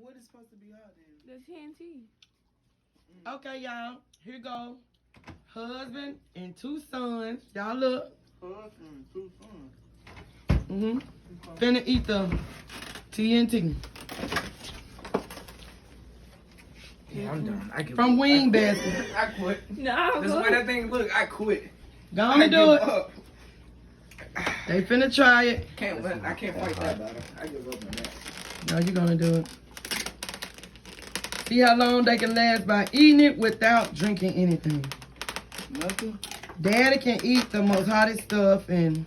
what is supposed to be hot then? The TNT. Okay, y'all. Here go. Husband and 2 sons. Y'all look. Husband, 2 sons. Finna eat the TNT. Yeah, I'm done. I give From up. Wing Basket. I quit. No, This is the way that thing look. I quit. Go on and do it. Up. They finna try it. Can't win. I can't fight that battle. I give up on that. Now you gonna do it. See how long they can last by eating it without drinking anything. Nothing? Daddy can eat the most hottest stuff and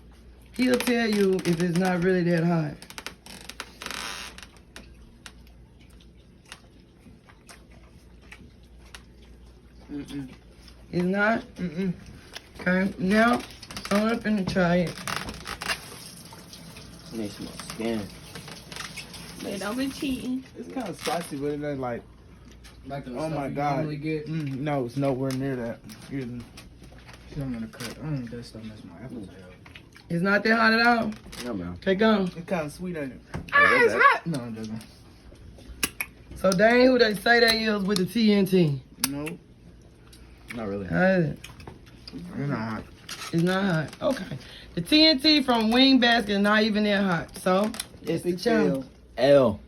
he'll tell you if it's not really that hot. It's not? Okay, now I'm finna try it. They smell skin. They don't be cheating. It's kind of spicy, but it ain't like, Like the oh stuff my you God. normally get. No, it's nowhere near that. Excuse me. I'm gonna cut. That stuff makes my apples out. It's not that hot at all. Yeah, man. Okay, go. It's kind of sweet, ain't it? It's hot. No, it doesn't. So they ain't who they say they is with the TNT. No. Not really. How is it? It's not hot. It's not hot. Okay. The TNT from Wing Basket is not even that hot. So it's the challenge. L.